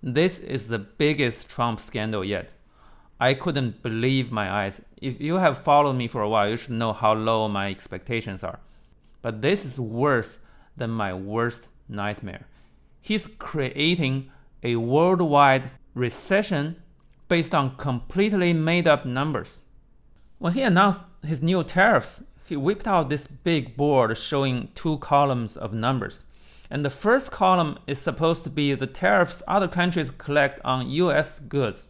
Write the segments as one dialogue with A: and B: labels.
A: This is the biggest Trump scandal yet. I couldn't believe my eyes. If you have followed me for a while, you should know how low my expectations are. But this is worse than my worst nightmare. He's creating a worldwide recession based on completely made up numbers. When he announced his new tariffs, he whipped out this big board showing 2 columns of numbers. And the first column is supposed to be the tariffs other countries collect on US goods.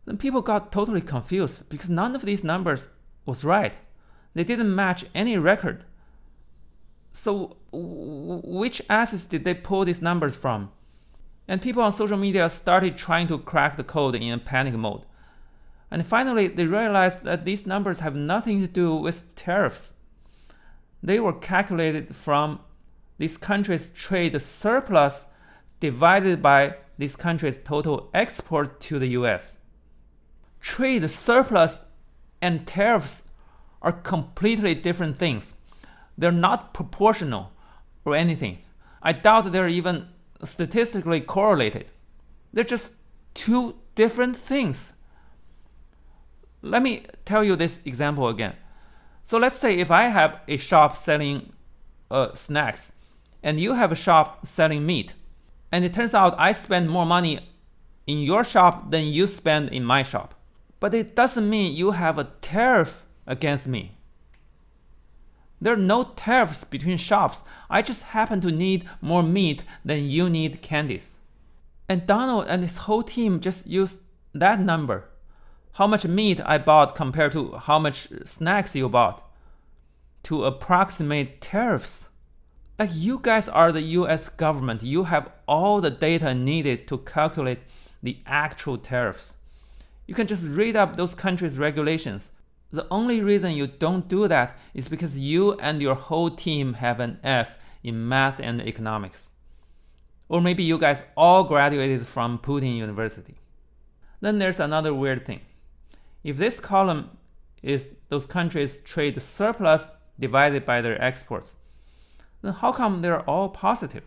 A: Then people got totally confused because none of these numbers was right. They didn't match any record. So which assets did they pull these numbers from? And people on social media started trying to crack the code in a panic mode. And finally, they realized that these numbers have nothing to do with tariffs. They were calculated from these countries' trade surplus divided by these countries' total export to the US. Trade surplus and tariffs are completely different things. They're not proportional or anything. I doubt they're even statistically correlated. They're just 2 different things. Let me tell you this example again. So let's say if I have a shop selling snacks and you have a shop selling meat, and it turns out I spend more money in your shop than you spend in my shop. But it doesn't mean you have a tariff against me. There are no tariffs between shops. I just happen to need more meat than you need candies. And Donald and his whole team just used that number. How much meat I bought compared to how much snacks you bought to approximate tariffs. Like, you guys are the US government. You have all the data needed to calculate the actual tariffs. You can just read up those countries' regulations. The only reason you don't do that is because you and your whole team have an F in math and economics. Or maybe you guys all graduated from Putin University. Then there's another weird thing. If this column is those countries' trade surplus divided by their exports, then how come they're all positive?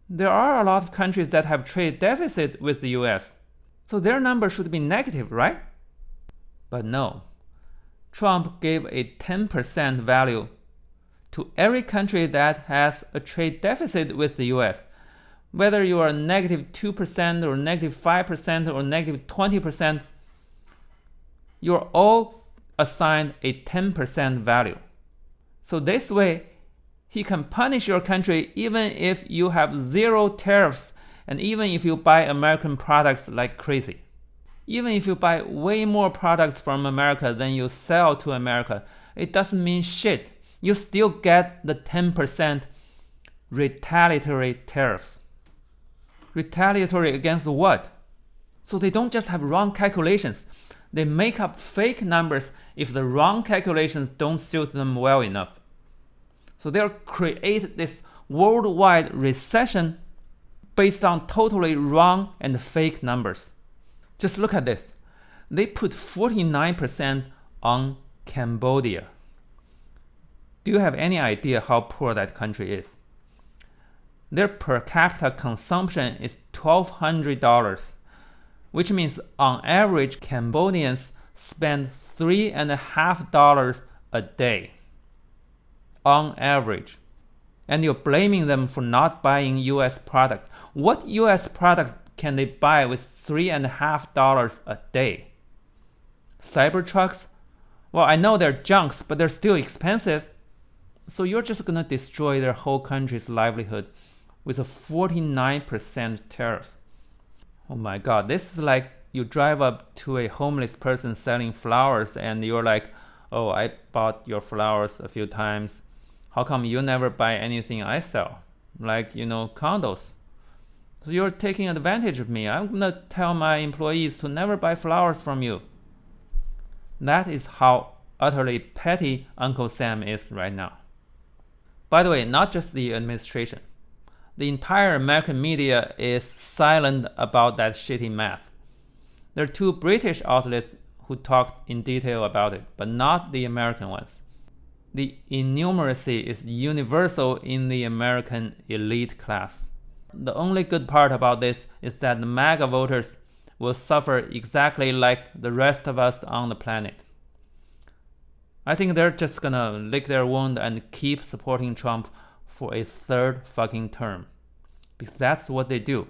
A: There are a lot of countries that have trade deficit with the US, so their number should be negative, right? But no. Trump gave a 10% value to every country that has a trade deficit with the US. Whether you are negative 2% or negative 5% or negative 20%, you're all assigned a 10% value. So this way, he can punish your country even if you have 0 tariffs and even if you buy American products like crazy. Even if you buy way more products from America than you sell to America, it doesn't mean shit. You still get the 10% retaliatory tariffs. Retaliatory against what? So they don't just have wrong calculations. They make up fake numbers if the wrong calculations don't suit them well enough. So they'll create this worldwide recession based on totally wrong and fake numbers. Just look at this. They put 49% on Cambodia. Do you have any idea how poor that country is? Their per capita consumption is $1,200, which means on average Cambodians spend $3.50 a day. On average. And you're blaming them for not buying US products. What US products can they buy with $3.50 a day? Cybertrucks? Well, I know they're junks, but they're still expensive. So you're just gonna destroy their whole country's livelihood with a 49% tariff. Oh my god, this is like you drive up to a homeless person selling flowers and you're like, oh, I bought your flowers a few times. How come you never buy anything I sell? Like, condos. So you're taking advantage of me. I'm gonna tell my employees to never buy flowers from you. That is how utterly petty Uncle Sam is right now. By the way, not just the administration. The entire American media is silent about that shitty math. There are 2 British outlets who talked in detail about it, but not the American ones. The innumeracy is universal in the American elite class. the only good part about this is that the MAGA voters will suffer exactly like the rest of us on the planet. I think they're just gonna lick their wound and keep supporting Trump for a third fucking term. Because that's what they do.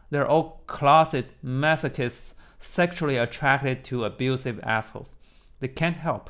A: They're all closet masochists sexually attracted to abusive assholes. They can't help.